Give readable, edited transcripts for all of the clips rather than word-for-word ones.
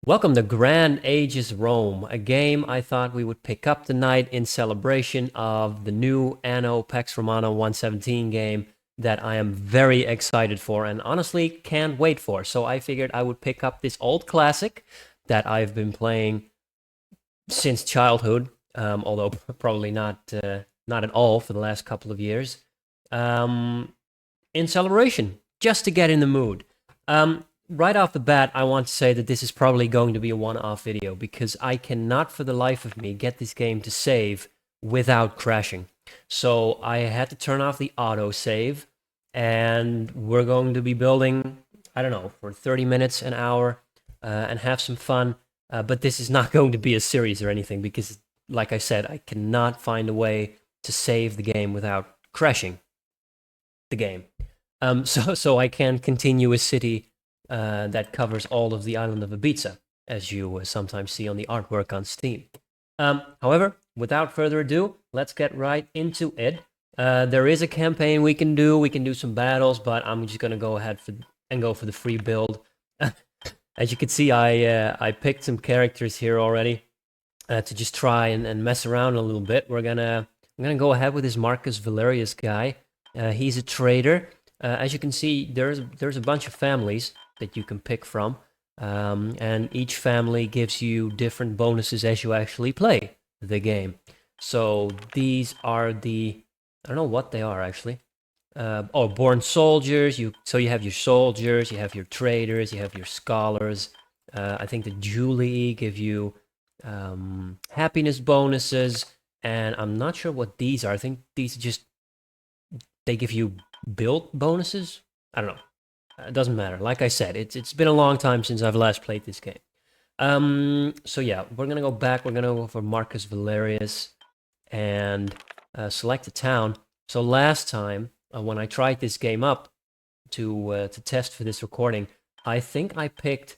Welcome to Grand Ages Rome, a game I thought we would pick up tonight in celebration of the new Anno Pax Romana 117 game that I am very excited for and honestly can't wait for. So I figured I would pick up this old classic that I've been playing since childhood, although probably not at all for the last couple of years, in celebration, just to get in the mood. Right off the bat, I want to say that this is probably going to be a one-off video because I cannot for the life of me get this game to save without crashing. So I had to turn off the auto save, and we're going to be building, I don't know, for 30 minutes, an hour, and have some fun. But this is not going to be a series or anything because, like I said, I cannot find a way to save the game without crashing the game. So I can continue a city that covers all of the island of Ibiza, as you sometimes see on the artwork on Steam. However, without further ado, let's get right into it. There is a campaign we can do. We can do some battles, but I'm just gonna go ahead and go for the free build. As you can see, I picked some characters here already to just try and mess around a little bit. I'm gonna go ahead with this Marcus Valerius guy. He's a trader. As you can see, there's a bunch of families that you can pick from, and each family gives you different bonuses as you actually play the game. So these are I don't know what they are actually. Born soldiers. So you have your soldiers, you have your traders, you have your scholars. I think the Julii give you happiness bonuses, and I'm not sure what these are. I think these they give you build bonuses. I don't know. It doesn't matter. Like I said, it's been a long time since I've last played this game. So yeah, we're gonna go back. We're gonna go for Marcus Valerius and select a town. So last time when I tried this game up to test for this recording, I think I picked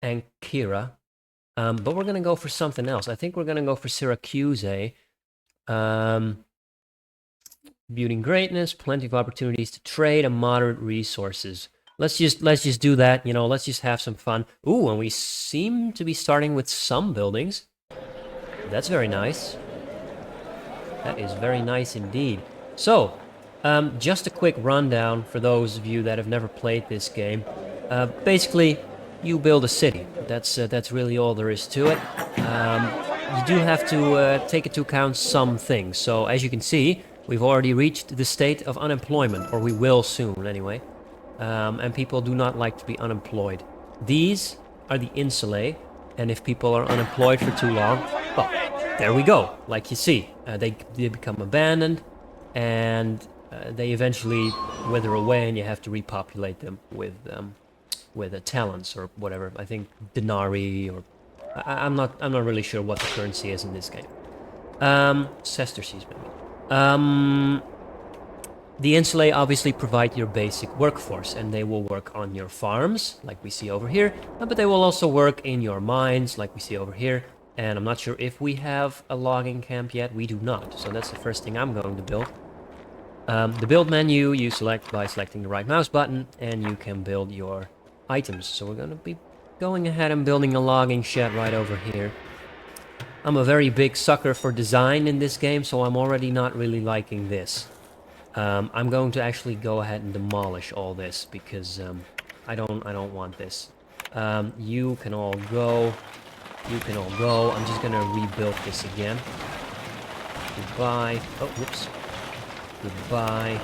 Ankira, but we're gonna go for something else. I think we're gonna go for Syracuse. Beauty and greatness, plenty of opportunities to trade, and moderate resources. Let's just do that. Let's just have some fun. Ooh, and we seem to be starting with some buildings. That's very nice. That is very nice indeed. So, just a quick rundown for those of you that have never played this game. Basically, you build a city. That's really all there is to it. You do have to take into account some things. So, as you can see, we've already reached the state of unemployment, or we will soon anyway. And people do not like to be unemployed. These are the insulae, and if people are unemployed for too long, well, there we go. Like you see, they become abandoned, and they eventually wither away, and you have to repopulate them with talents or whatever. I think denarii, or I'm not really sure what the currency is in this game. Sesterces maybe. The insulae obviously provide your basic workforce, and they will work on your farms, like we see over here, but they will also work in your mines, like we see over here. And I'm not sure if we have a logging camp yet. We do not, so that's the first thing I'm going to build. The build menu you select by selecting the right mouse button, and you can build your items. So we're going to be going ahead and building a logging shed right over here. I'm a very big sucker for design in this game, so I'm already not really liking this. I'm going to actually go ahead and demolish all this because I don't want this. You can all go. You can all go. I'm just gonna rebuild this again. Goodbye. Oh, whoops. Goodbye.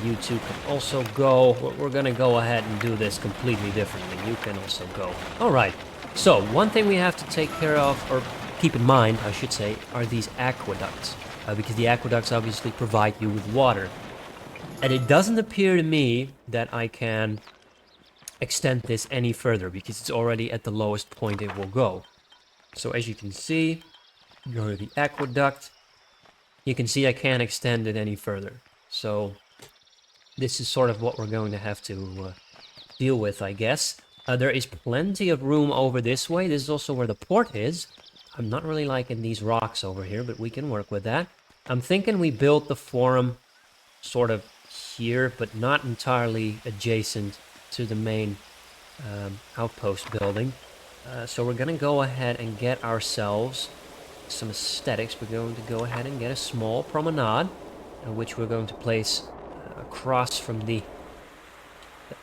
You two can also go. We're gonna go ahead and do this completely differently. You can also go. All right. So one thing we have to take care of, or keep in mind, I should say, are these aqueducts. Because the aqueducts obviously provide you with water. And it doesn't appear to me that I can extend this any further because it's already at the lowest point it will go. So as you can see, go to the aqueduct. You can see I can't extend it any further. So this is sort of what we're going to have to deal with, I guess. There is plenty of room over this way. This is also where the port is. I'm not really liking these rocks over here, but we can work with that. I'm thinking we build the forum sort of here, but not entirely adjacent to the main outpost building. So we're gonna go ahead and get ourselves some aesthetics. We're going to go ahead and get a small promenade, which we're going to place across from the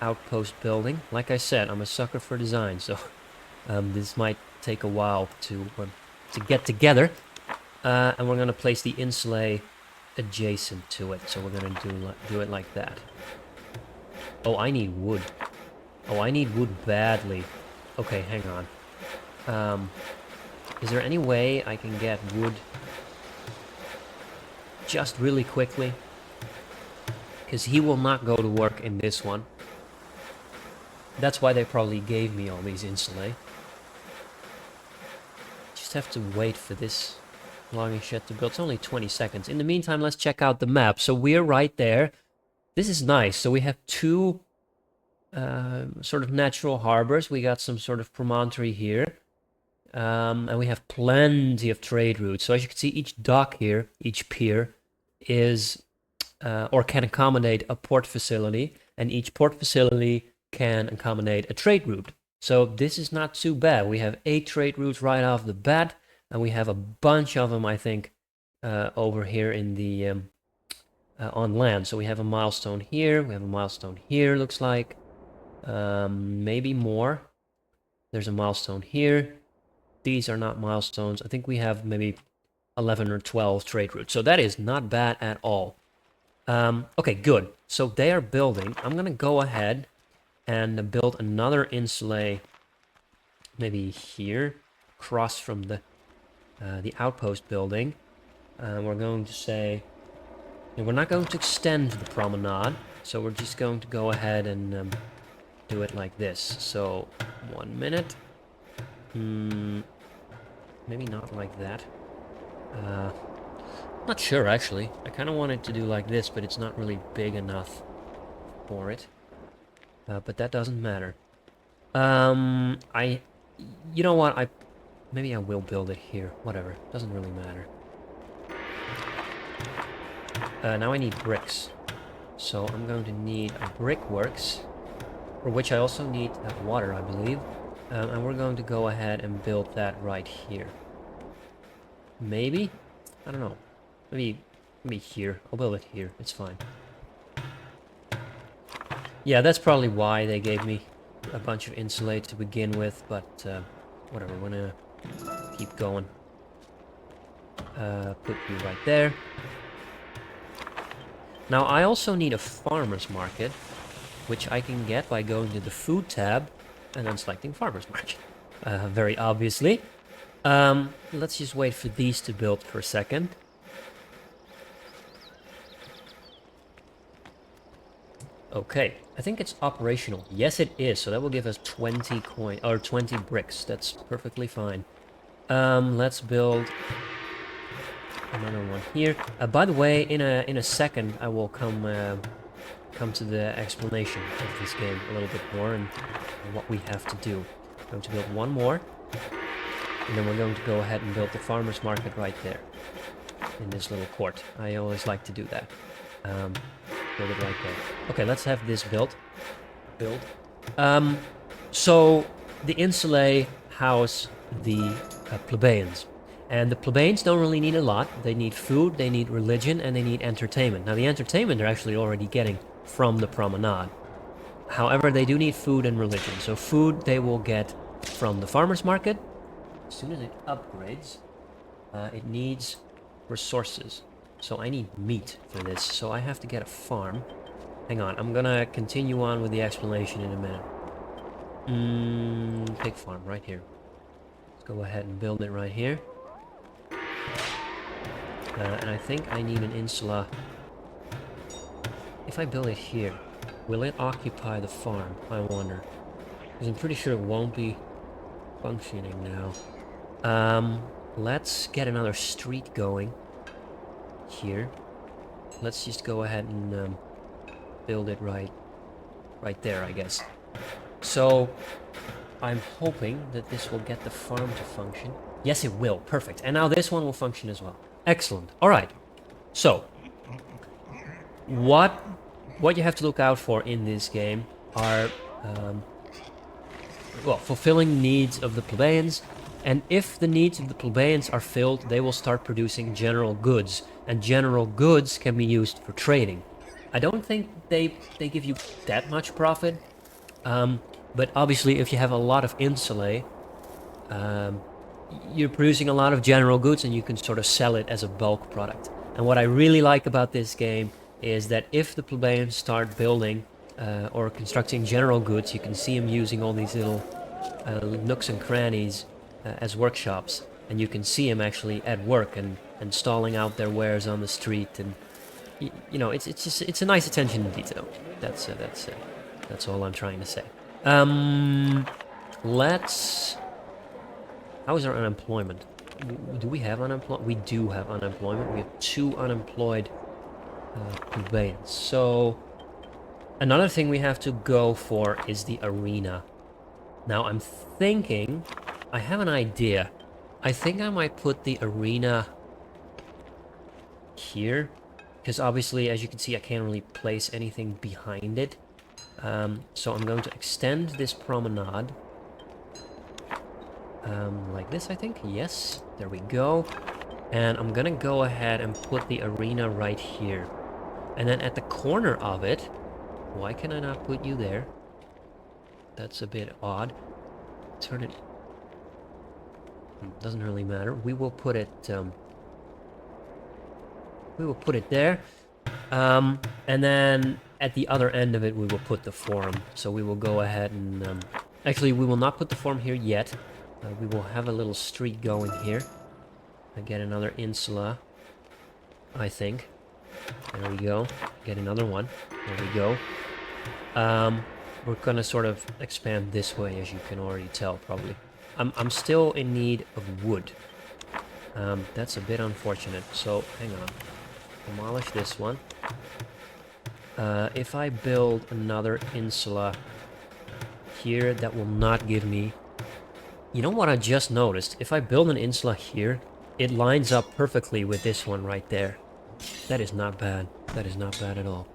outpost building. Like I said, I'm a sucker for design, so this might take a while to get together. And we're gonna place the insulate adjacent to it, so we're gonna do it like that. Oh, I need wood. Oh, I need wood badly. Okay, hang on. Is there any way I can get wood just really quickly? Because he will not go to work in this one. That's why they probably gave me all these insulate. Just have to wait for this logging shed to build. It's only 20 seconds. In the meantime, let's check out the map. So we're right there. This is nice. So we have two sort of natural harbors. We got some sort of promontory here. And we have plenty of trade routes. So as you can see, each dock here, each pier, is or can accommodate a port facility, and each port facility can accommodate a trade route. So this is not too bad. We have 8 trade routes right off the bat, and we have a bunch of them, I think, over here in the on land. So we have a milestone here, we have a milestone here, looks like. Maybe more. There's a milestone here. These are not milestones. I think we have maybe 11 or 12 trade routes. So that is not bad at all. Okay, good. So they are building. I'm going to go ahead and build another insulate maybe here, across from the outpost building. We're going to say... we're not going to extend the promenade, so we're just going to go ahead and do it like this. So, 1 minute. Maybe not like that. Not sure, actually. I kind of wanted to do like this, but it's not really big enough for it. But that doesn't matter. You know what? Maybe I will build it here. Whatever. Doesn't really matter. Now I need bricks. So I'm going to need a brickworks, for which I also need water, I believe. And we're going to go ahead and build that right here. Maybe? I don't know. Maybe here. I'll build it here. It's fine. Yeah, that's probably why they gave me a bunch of insulate to begin with, but whatever. We're gonna keep going. Put you right there. Now, I also need a farmer's market, which I can get by going to the food tab and then selecting farmer's market. Very obviously. Let's just wait for these to build for a second. Okay, I think it's operational. Yes, it is. So that will give us 20 coin or 20 bricks. That's perfectly fine. Let's build another one here. By the way, in a second, I will come to the explanation of this game a little bit more and what we have to do. I'm going to build one more, and then we're going to go ahead and build the farmer's market right there in this little court. I always like to do that. Build it right there. Okay, let's have this built. So the insulae house the plebeians. And the plebeians don't really need a lot. They need food, they need religion, and they need entertainment. Now the entertainment they're actually already getting from the promenade. However, they do need food and religion. So food they will get from the farmer's market. As soon as it upgrades, it needs resources. So I need meat for this, so I have to get a farm. Hang on, I'm gonna continue on with the explanation in a minute. Pig farm, right here. Let's go ahead and build it right here. And I think I need an insula. If I build it here, will it occupy the farm? I wonder. Because I'm pretty sure it won't be functioning now. Let's get another street going here. Let's just go ahead and build it right there, I guess. So I'm hoping that this will get the farm to function. Yes, it will. Perfect. And now this one will function as well. Excellent. All right. So what you have to look out for in this game are well, fulfilling needs of the plebeians. And if the needs of the plebeians are filled, they will start producing general goods. And general goods can be used for trading. I don't think they give you that much profit. But obviously, if you have a lot of insulae, you're producing a lot of general goods and you can sort of sell it as a bulk product. And what I really like about this game is that if the plebeians start building or constructing general goods, you can see them using all these little nooks and crannies as workshops, and you can see them actually at work and stalling out their wares on the street, and you know, it's a nice attention to detail. That's all I'm trying to say. Let's. How is our unemployment? Do we have unemployment? We do have unemployment. We have 2 unemployed plebeians. So another thing we have to go for is the arena. Now I'm thinking, I have an idea. I think I might put the arena here, because obviously, as you can see, I can't really place anything behind it. So I'm going to extend this promenade. Like this, I think. Yes, there we go. And I'm gonna go ahead and put the arena right here. And then at the corner of it, why can I not put you there? That's a bit odd. Turn it. Doesn't really matter. We will put it. We will put it there. And then at the other end of it, we will put the forum. So we will go ahead and actually, we will not put the forum here yet. We will have a little street going here. I get another insula, I think. There we go. Get another one. There we go. We're gonna sort of expand this way, as you can already tell, probably. I'm still in need of wood. That's a bit unfortunate. So hang on. Demolish this one. If I build another insula here, that will not give me. You know what I just noticed? If I build an insula here, it lines up perfectly with this one right there. That is not bad. That is not bad at all.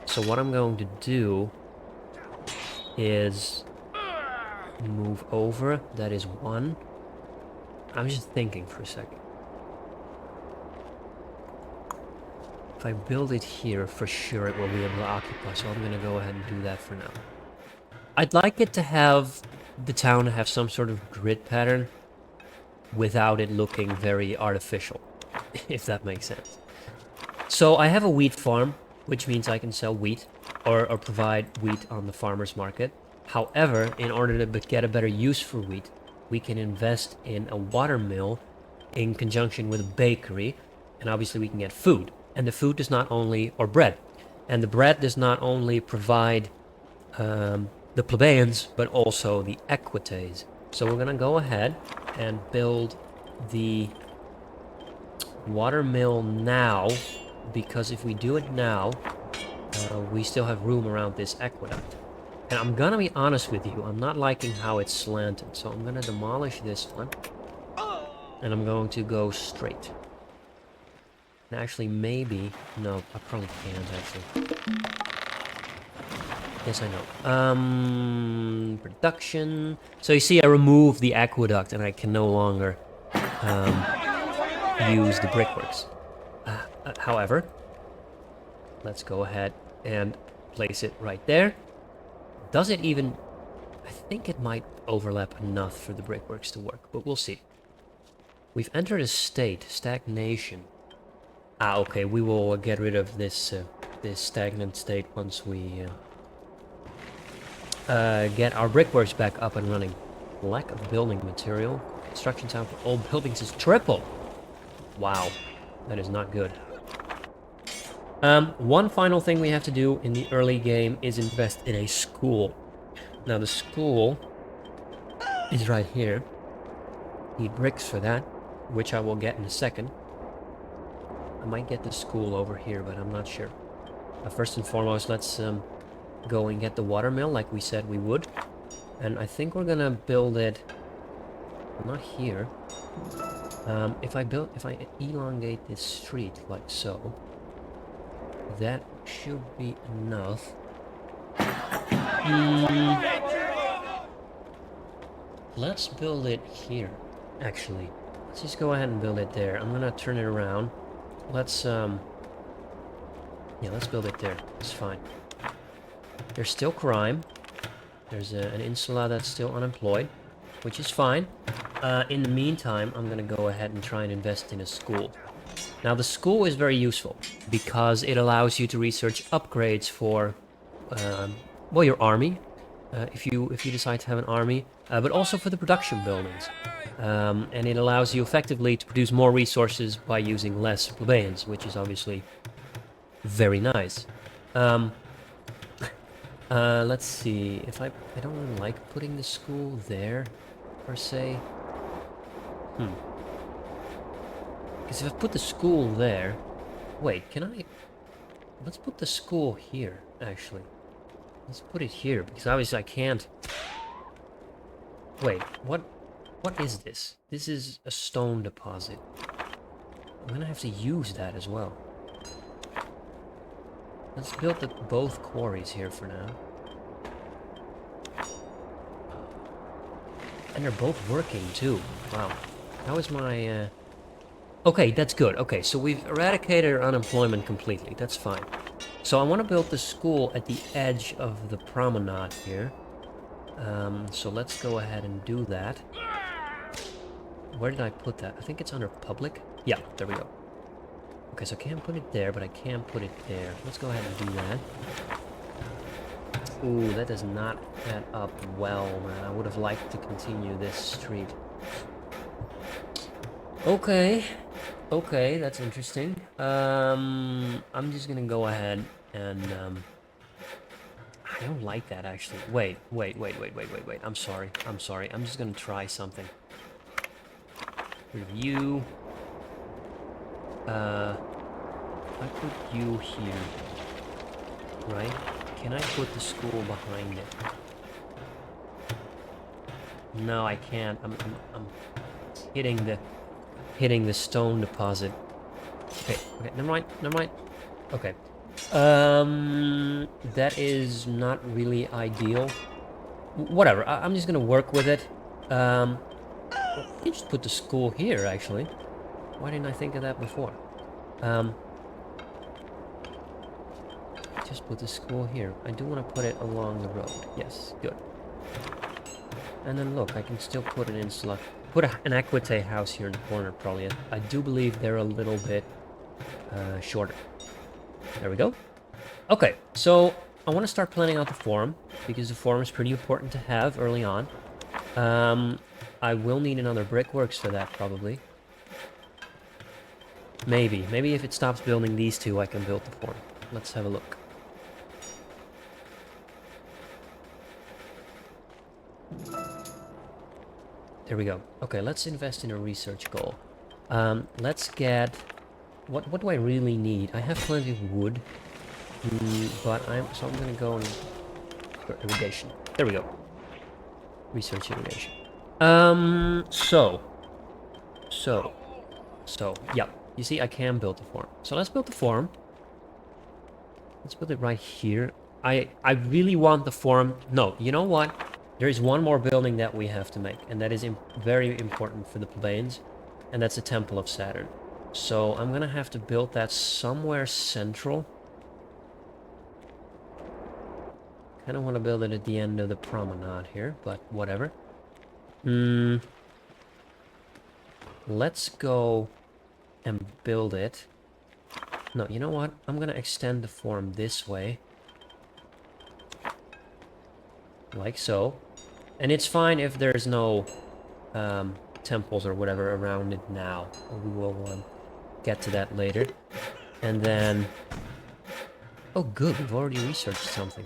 So what I'm going to do is move over. That is one. I'm just thinking for a second. If I build it here, for sure it will be able to occupy, so I'm going to go ahead and do that for now. I'd like it to have the town have some sort of grid pattern without it looking very artificial, if that makes sense. So I have a wheat farm, which means I can sell wheat or provide wheat on the farmer's market. However, in order to get a better use for wheat, we can invest in a watermill in conjunction with a bakery, and obviously we can get food. And the food does not only, or bread, and the bread does not only provide the plebeians, but also the equites. So we're gonna go ahead and build the watermill now, because if we do it now, we still have room around this aqueduct. And I'm gonna be honest with you, I'm not liking how it's slanted, so I'm gonna demolish this one, and I'm going to go straight. And actually, maybe, no, I probably can't actually. Yes, I know. Production. So you see, I removed the aqueduct, and I can no longer use the brickworks. However, let's go ahead and place it right there. Does it even... I think it might overlap enough for the brickworks to work, but we'll see. We've entered a state, stagnation. Okay, we will get rid of this this stagnant state once we get our brickworks back up and running. Lack of building material. Construction time for all buildings is triple. Wow, that is not good. One final thing we have to do in the early game is invest in a school. Now the school is right here. Need bricks for that, which I will get in a second. I might get the school over here, but I'm not sure. First and foremost, let's go and get the watermill like we said we would. And I think we're gonna build it... not here. If I elongate this street like so, that should be enough. let's build it here, actually. Let's just go ahead and build it there. I'm gonna turn it around. Let's, yeah, let's build it there. It's fine. There's still crime. There's an insula that's still unemployed, which is fine. In the meantime, I'm gonna go ahead and try and invest in a school. Now, the school is very useful because it allows you to research upgrades for, well, your army, if you decide to have an army, but also for the production buildings. And it allows you effectively to produce more resources by using less plebeians, which is obviously very nice. Let's see, if I don't really like putting the school there, per se. Because if I put the school there... Wait, can I... Let's put the school here, actually. Let's put it here, because obviously I can't... Wait, what is this? This is a stone deposit. I'm gonna have to use that as well. Let's build both quarries here for now. And they're both working too. Wow. How is my... Okay, that's good. Okay, so we've eradicated our unemployment completely. That's fine. So I want to build the school at the edge of the promenade here. So let's go ahead and do that. Where did I put that? I think it's under public. Yeah, there we go. Okay, so I can't put it there, but I can put it there. Let's go ahead and do that. Ooh, that does not add up well, man. I would have liked to continue this street. Okay. Okay, that's interesting. I'm just gonna go ahead and, I don't like that, actually. Wait. I'm sorry. I'm just gonna try something. Review. I put you here. Right? Can I put the school behind it? No, I can't. I'm hitting the stone deposit. Okay, never mind. Okay. That is not really ideal. Whatever, I'm just gonna work with it. You just put the school here, actually. Why didn't I think of that before? Just put the school here. I do want to put it along the road. Yes, good. And then look, I can still put an insula. Put an equity house here in the corner, probably. I do believe they're a little bit shorter. There we go. Okay, so I want to start planning out the forum, because the forum is pretty important to have early on. I will need another brickworks for that, probably. Maybe if it stops building these two, I can build the forum. Let's have a look. There we go. Okay, let's invest in a research goal. Let's get... What do I really need? I have plenty of wood, but I'm gonna go and... irrigation. There we go. Research irrigation. Yeah. You see, I can build the farm. So let's build the farm. Let's build it right here. I really want the farm... No, you know what? There is one more building that we have to make, and that is very important for the plebeians, and that's the Temple of Saturn. So I'm gonna have to build that somewhere central. Kind of want to build it at the end of the promenade here, but whatever. Let's go and build it. No, you know what? I'm gonna extend the form this way. Like so. And it's fine if there's no temples or whatever around it now. We will get to that later. And then... Oh good, we've already researched something.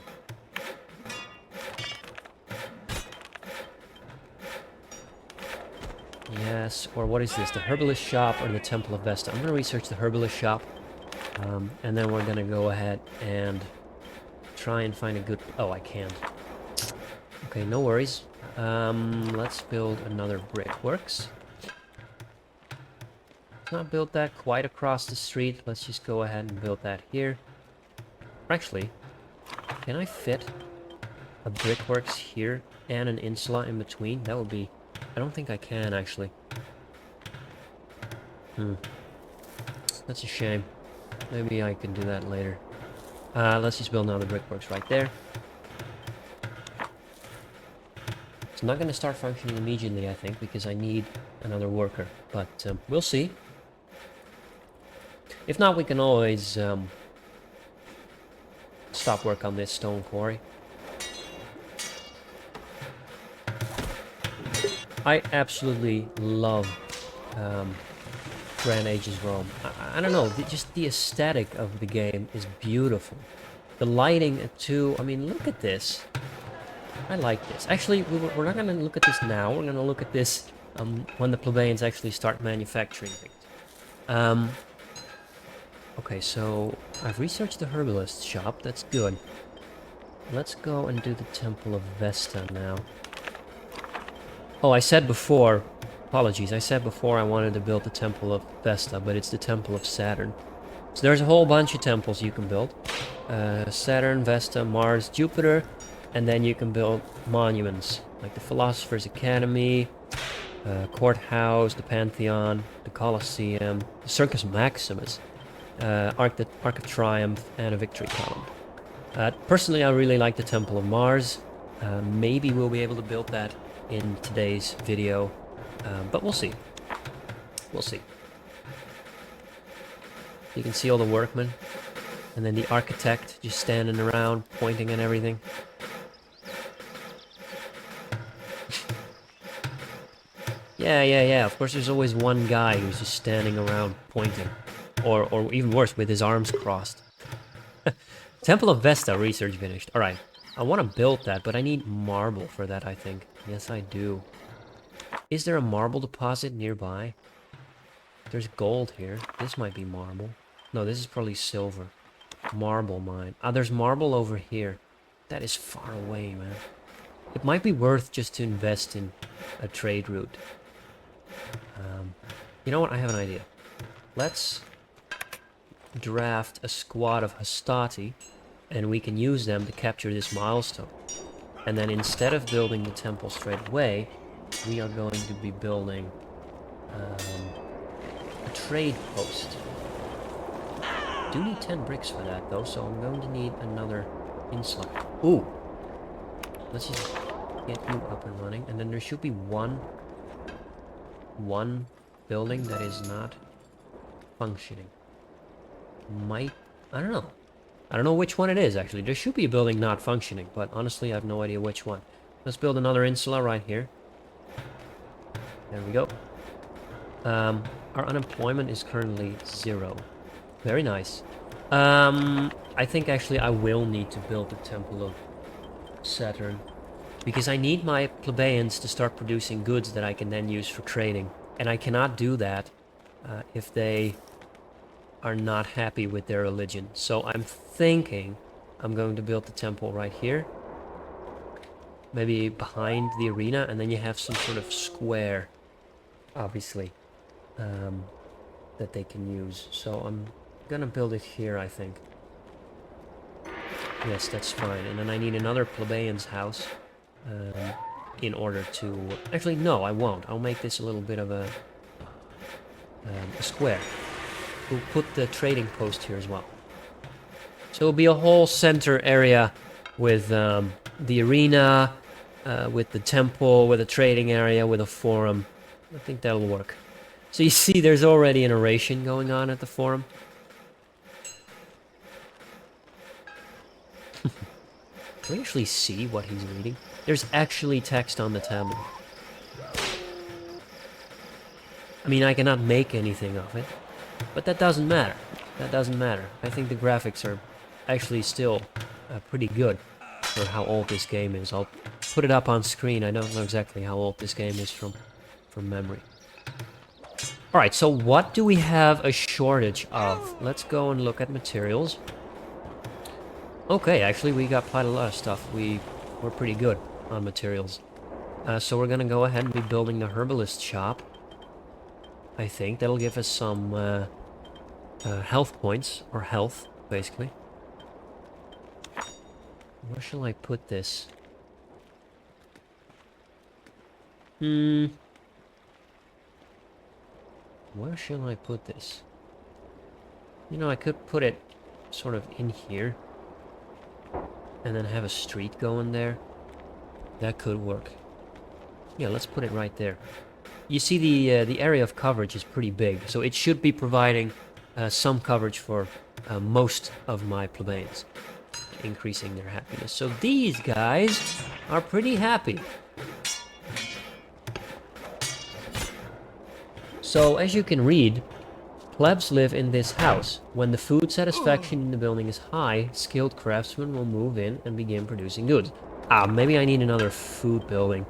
Yes, or what is this? The herbalist shop or the Temple of Vesta? I'm gonna research the herbalist shop. And then we're gonna go ahead and try and find a good... Oh, I can't. Okay, no worries. Let's build another brickworks. Let's not build that quite across the street. Let's just go ahead and build that here. Actually, can I fit a brickworks here and an insula in between? That would be I don't think I can, actually. That's a shame. Maybe I can do that later. Let's just build another brickworks right there. It's not going to start functioning immediately, I think, because I need another worker. But we'll see. If not, we can always stop work on this stone quarry. I absolutely love Grand Ages Rome. I don't know, just the aesthetic of the game is beautiful. The lighting too, I mean, look at this. I like this. Actually, we're not going to look at this now. We're going to look at this when the plebeians actually start manufacturing things. Okay, so I've researched the herbalist shop. That's good. Let's go and do the Temple of Vesta now. Oh, I said before, apologies, I said before I wanted to build the Temple of Vesta, but it's the Temple of Saturn. So there's a whole bunch of temples you can build. Saturn, Vesta, Mars, Jupiter, and then you can build monuments, like the Philosopher's Academy, Courthouse, the Pantheon, the Colosseum, the Circus Maximus, Arc of Triumph, and a Victory Column. Personally, I really like the Temple of Mars. Maybe we'll be able to build that in today's video, but we'll see. We'll see. You can see all the workmen, and then the architect just standing around, pointing and everything. Yeah. Of course, there's always one guy who's just standing around pointing, or even worse, with his arms crossed. Temple of Vesta research finished. All right, I want to build that, but I need marble for that, I think. Yes, I do. Is there a marble deposit nearby? There's gold here. This might be marble. No, this is probably silver. Marble mine. Ah, there's marble over here. That is far away, man. It might be worth just to invest in a trade route. You know what? I have an idea. Let's draft a squad of Hastati, and we can use them to capture this milestone. And then instead of building the temple straight away, we are going to be building a trade post. Do need 10 bricks for that though, so I'm going to need another insula. Ooh! Let's just get you up and running, and then there should be one building that is not functioning. I don't know. I don't know which one it is, actually. There should be a building not functioning, but honestly, I have no idea which one. Let's build another insula right here. There we go. Our unemployment is currently 0. Very nice. I think actually I will need to build the Temple of Saturn, because I need my plebeians to start producing goods that I can then use for trading. And I cannot do that if they are not happy with their religion. So I'm thinking I'm going to build the temple right here. Maybe behind the arena, and then you have some sort of square, obviously, that they can use. So I'm gonna build it here, I think. Yes, that's fine. And then I need another plebeian's house in order to... Actually, no, I won't. I'll make this a little bit of a square. We'll put the trading post here as well. So it'll be a whole center area with the arena, with the temple, with a trading area, with a forum. I think that'll work. So you see there's already an oration going on at the forum. Can we actually see what he's reading? There's actually text on the tablet. I mean, I cannot make anything of it, but that doesn't matter. That doesn't matter. I think the graphics are actually still pretty good for how old this game is. I'll put it up on screen. I don't know exactly how old this game is from memory. Alright, so what do we have a shortage of? Let's go and look at materials. Okay, actually we got quite a lot of stuff. We're pretty good on materials. So we're gonna go ahead and be building the herbalist shop. I think that'll give us some health points, or health, basically. Where shall I put this? Hmm. Where shall I put this? You know, I could put it sort of in here. And then have a street going there. That could work. Yeah, let's put it right there. You see the area of coverage is pretty big, so it should be providing some coverage for most of my plebeians, increasing their happiness. So these guys are pretty happy. So as you can read, plebs live in this house. When the food satisfaction in the building is high, skilled craftsmen will move in and begin producing goods. Ah, maybe I need another food building.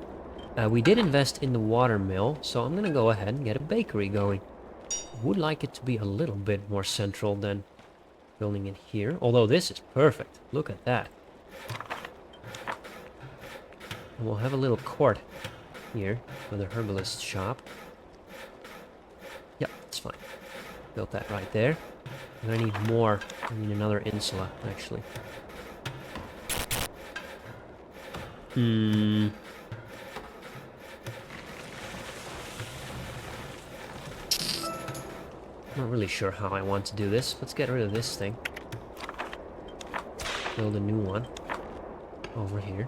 We did invest in the water mill, so I'm gonna go ahead and get a bakery going. Would like it to be a little bit more central than building it here, although this is perfect. Look at that. And we'll have a little court here for the herbalist shop. Yep, that's fine. Built that right there. I'm gonna need more. I need another insula, actually. Not really sure how I want to do this. Let's get rid of this thing. Build a new one over here.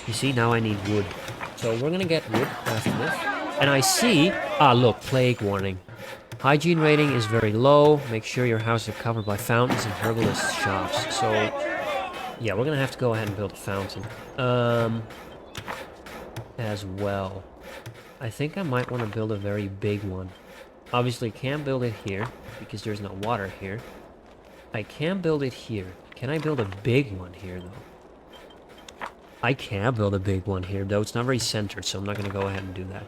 You see, now I need wood. So we're gonna get wood after this. And I see... Ah, look, plague warning. Hygiene rating is very low. Make sure your house is covered by fountains and herbalist shops. So, yeah, we're gonna have to go ahead and build a fountain. As well. I think I might want to build a very big one. Obviously, can't build it here, because there's no water here. I can build it here. Can I build a big one here, though? I can build a big one here, though. It's not very centered, so I'm not going to go ahead and do that.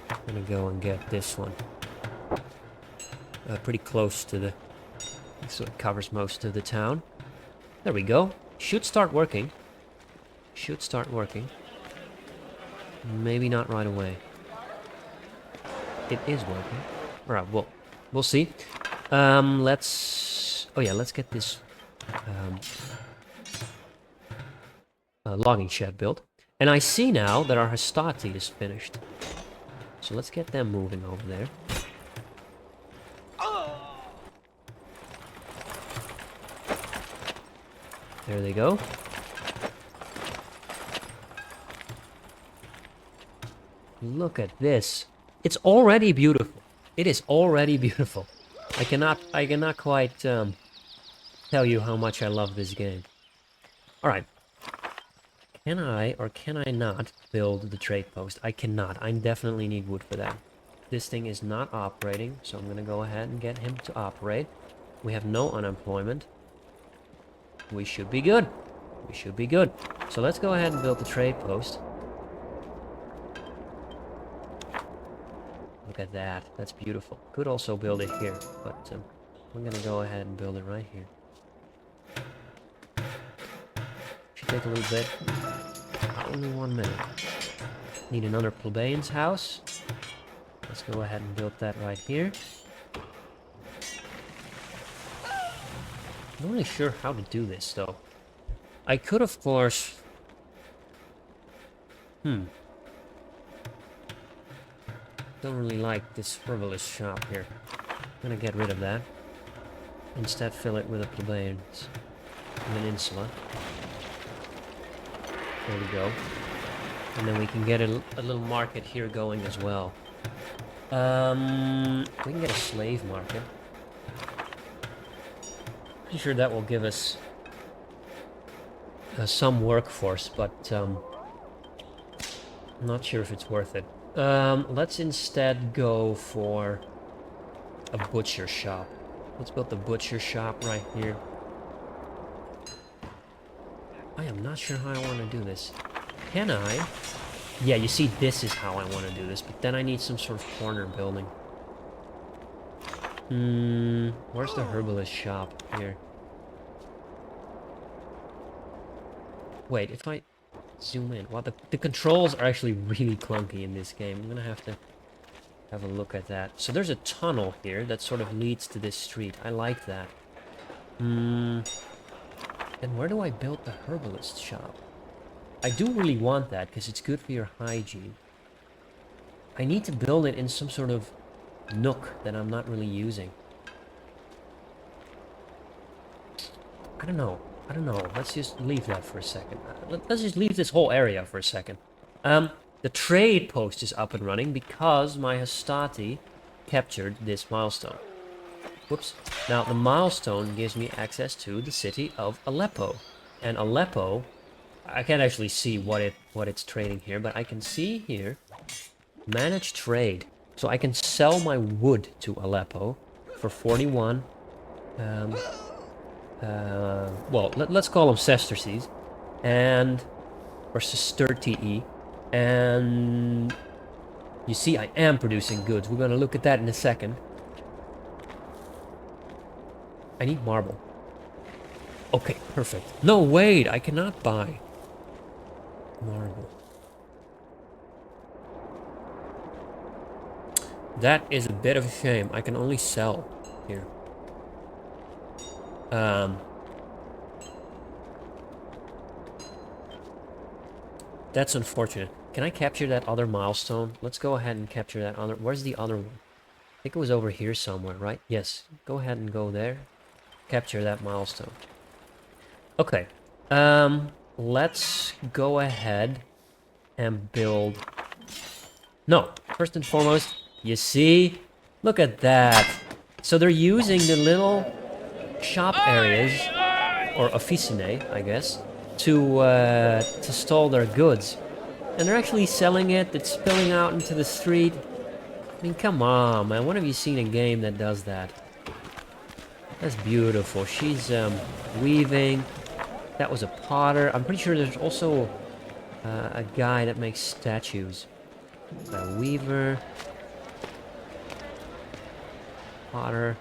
I'm going to go and get this one. Pretty close to the... So it covers most of the town. There we go. Should start working. Should start working. Maybe not right away. It is working. Alright, well, we'll see. Let's... Oh yeah, let's get this logging shed built. And I see now that our hastati is finished. So let's get them moving over there. There they go. Look at this. It's already beautiful. It is already beautiful. I cannot quite tell you how much I love this game. Alright. Can I or can I not build the trade post? I cannot. I definitely need wood for that. This thing is not operating, so I'm gonna go ahead and get him to operate. We have no unemployment. We should be good. We should be good. So let's go ahead and build the trade post. Look at that. That's beautiful. Could also build it here, but we're gonna go ahead and build it right here. Should take a little bit. Only 1 minute. Need another plebeian's house. Let's go ahead and build that right here. I'm not really sure how to do this, though. I could, of course... Don't really like this herbalist shop here. I'm gonna get rid of that. Instead, fill it with a plebeians and an insula. There we go. And then we can get a little market here going as well. We can get a slave market. Pretty sure that will give us some workforce, but I'm not sure if it's worth it. Let's instead go for a butcher shop. Let's build the butcher shop right here. I am not sure how I want to do this. Can I? Yeah, you see, this is how I want to do this, but then I need some sort of corner building. Where's the herbalist shop here? Wait, if I zoom in, wow, the controls are actually really clunky in this game. I'm gonna have to have a look at that. So there's a tunnel here that sort of leads to this street. I like that. And where do I build the herbalist shop? I do really want that because it's good for your hygiene. I need to build it in some sort of nook that I'm not really using. I don't know. I don't know. Let's just leave that for a second. Let's just leave this whole area for a second. The trade post is up and running because my Hastati captured this milestone. Whoops. Now, the milestone gives me access to the city of Aleppo. And Aleppo, I can't actually see what it's trading here, but I can see here, manage trade. So I can sell my wood to Aleppo for 41. Well, let's call them sesterces. Or sestertii. And you see, I am producing goods. We're going to look at that in a second. I need marble. Okay, perfect. No, wait, I cannot buy marble. That is a bit of a shame. I can only sell here. That's unfortunate. Can I capture that other milestone? Let's go ahead and capture that other... Where's the other one? I think it was over here somewhere, right? Yes. Go ahead and go there. Capture that milestone. Okay. Let's go ahead and build... No. First and foremost, you see? Look at that. So they're using the little shop areas, or officinae, I guess, to stall their goods. And they're actually selling it. It's spilling out into the street. I mean, come on, man. When have you seen a game that does that? That's beautiful. She's weaving. That was a potter. I'm pretty sure there's also a guy that makes statues. A weaver. Potter.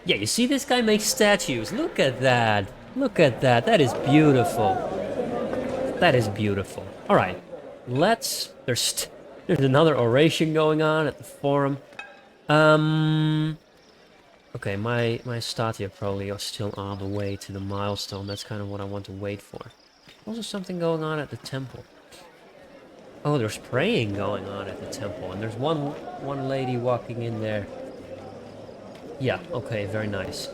Yeah, you see this guy makes statues. Look at that. Look at that. That is beautiful. That is beautiful. All right. There's another oration going on at the forum. Okay, my Statia probably are still on the way to the milestone. That's kind of what I want to wait for. Also something going on at the temple. Oh, there's praying going on at the temple, and there's one lady walking in there. Yeah, okay, very nice.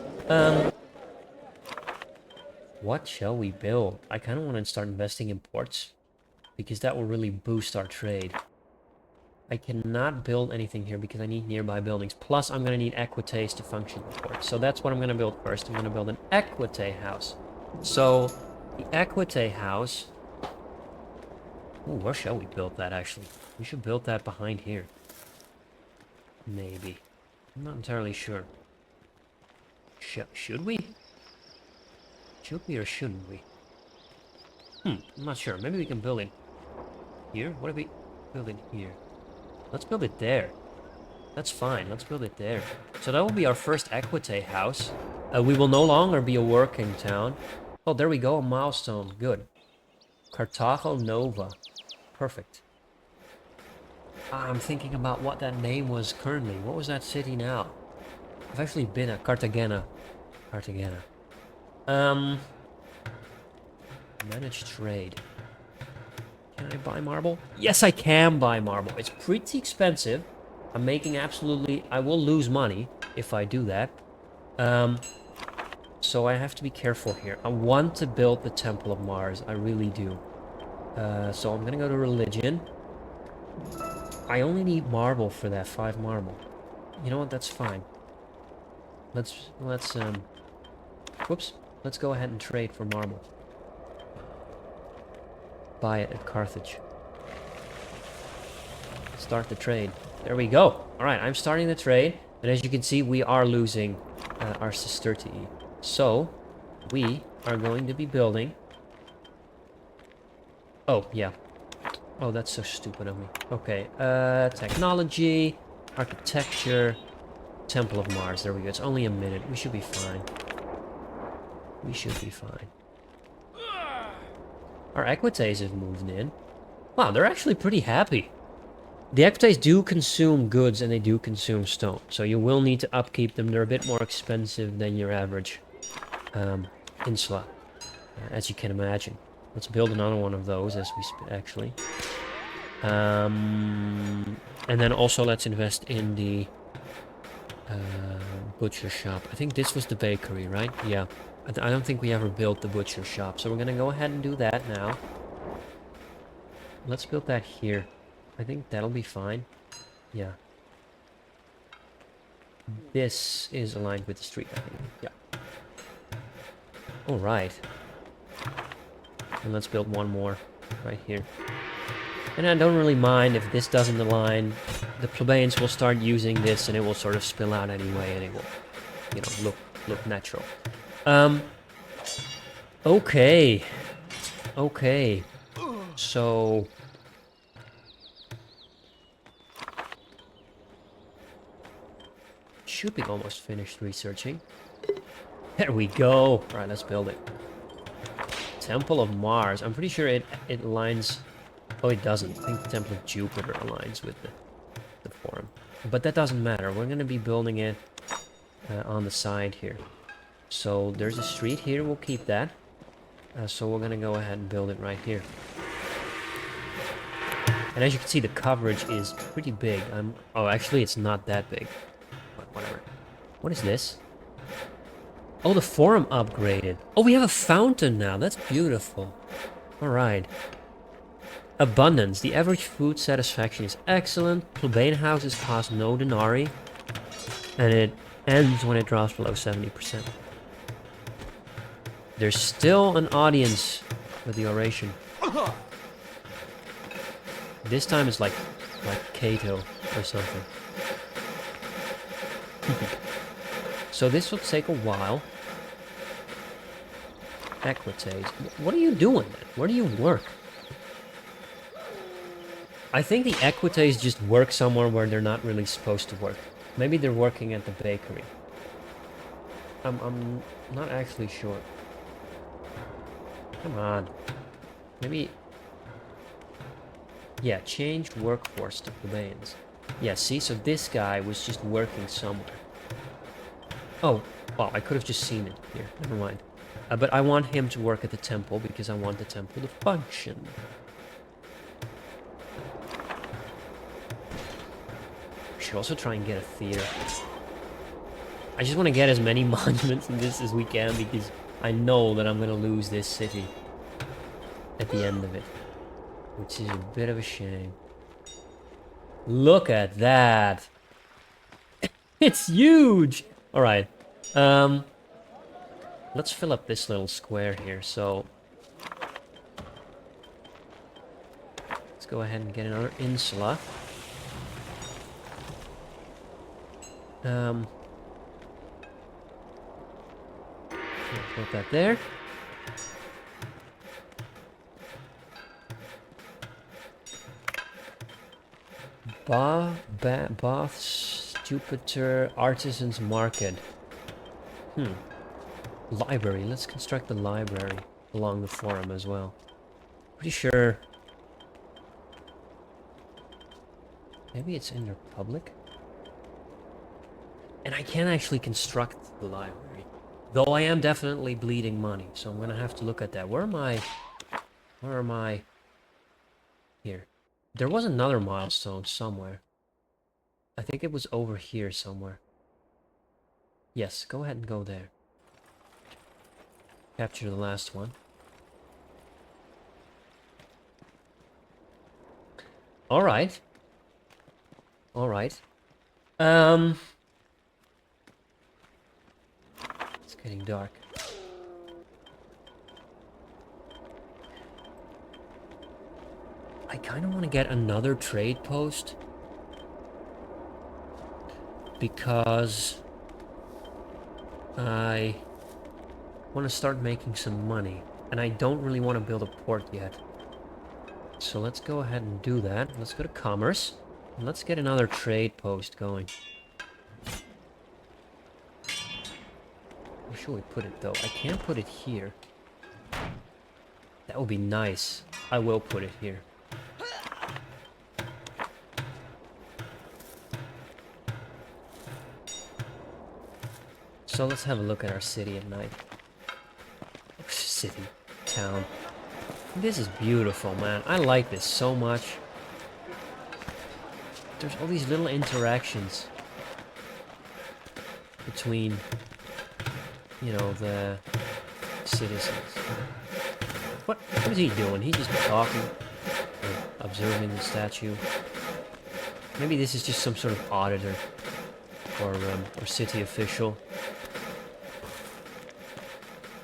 What shall we build? I kind of want to start investing in ports, because that will really boost our trade. I cannot build anything here because I need nearby buildings. Plus, I'm going to need equites to function the port. So that's what I'm going to build first. I'm going to build an equite house. So, the equite house... Ooh, where shall we build that, actually? We should build that behind here. Maybe. I'm not entirely sure. Should we? Should we or shouldn't we? I'm not sure. Maybe we can build it here. What if we build it here? Let's build it there. That's fine. Let's build it there. So that will be our first equite house. We will no longer be a working town. Oh, there we go. A milestone. Good. Carthago Nova. Perfect. I'm thinking about what that name was currently. What was that city now? I've actually been at Cartagena. Cartagena. Manage trade. Can I buy marble? Yes, I can buy marble. It's pretty expensive. I'm making absolutely... I will lose money if I do that. So I have to be careful here. I want to build the Temple of Mars. I really do. So I'm gonna go to religion. I only need marble for that. 5 marble. You know what? That's fine. Let's whoops. Let's go ahead and trade for marble. Buy it at Carthage. Start the trade. There we go. Alright, I'm starting the trade. And as you can see, we are losing our sestertii. So, we are going to be building... Oh, yeah. Oh, that's so stupid of me. Okay, technology, architecture, Temple of Mars. There we go. It's only a minute. We should be fine. We should be fine. Our equites have moved in. Wow, they're actually pretty happy. The equites do consume goods and they do consume stone. So you will need to upkeep them. They're a bit more expensive than your average insula, as you can imagine. Let's build another one of those as we actually. And then also let's invest in the butcher shop. I think this was the bakery, right? Yeah. I don't think we ever built the butcher shop, so we're gonna go ahead and do that now. Let's build that here. I think that'll be fine. Yeah. This is aligned with the street, I think. Yeah. Alright. And let's build one more right here. And I don't really mind if this doesn't align. The plebeians will start using this and it will sort of spill out anyway and it will, you know, look natural. Okay. Okay. So... should be almost finished researching. There we go. Alright, let's build it. Temple of Mars. I'm pretty sure it aligns... oh, it doesn't. I think the Temple of Jupiter aligns with the forum. But that doesn't matter. We're going to be building it on the side here. So there's a street here. We'll keep that. So we're going to go ahead and build it right here. And as you can see, the coverage is pretty big. Oh, actually, it's not that big. But whatever. What is this? Oh, the forum upgraded. Oh, we have a fountain now. That's beautiful. Alright. Abundance. The average food satisfaction is excellent. Plebeian houses cost no denarii. And it ends when it drops below 70%. There's still an audience with the oration. This time it's like Cato or something. So this will take a while. Equites. What are you doing, man? Where do you work? I think the Equites just work somewhere where they're not really supposed to work. Maybe they're working at the bakery. I'm not actually sure. Come on. Maybe... yeah, change workforce to plebeians. Yeah, see? So this guy was just working somewhere. Oh, well, I could have just seen it here. Never mind. But I want him to work at the temple because I want the temple to function. We should also try and get a theater. I just want to get as many monuments in this as we can because I know that I'm going to lose this city at the end of it. Which is a bit of a shame. Look at that! It's huge! Alright. Let's fill up this little square here, so... let's go ahead and get another insula. Put that there. Baths, Jupiter, Artisans Market. Library. Let's construct the library along the forum as well. Pretty sure... maybe it's in Republic? And I can't actually construct the library. Though I am definitely bleeding money, so I'm gonna have to look at that. Where am I? Where am I? Here. There was another milestone somewhere. I think it was over here somewhere. Yes, go ahead and go there. Capture the last one. Alright. Alright. It's getting dark. I kind of want to get another trade post. Because I want to start making some money. And I don't really want to build a port yet. So let's go ahead and do that. Let's go to commerce. And let's get another trade post going. Where should we put it though? I can't put it here. That would be nice. I will put it here. So let's have a look at our city at night. City. Town. This is beautiful, man. I like this so much. There's all these little interactions between, you know, the citizens. What is he doing? He's just talking or observing the statue. Maybe this is just some sort of auditor or city official.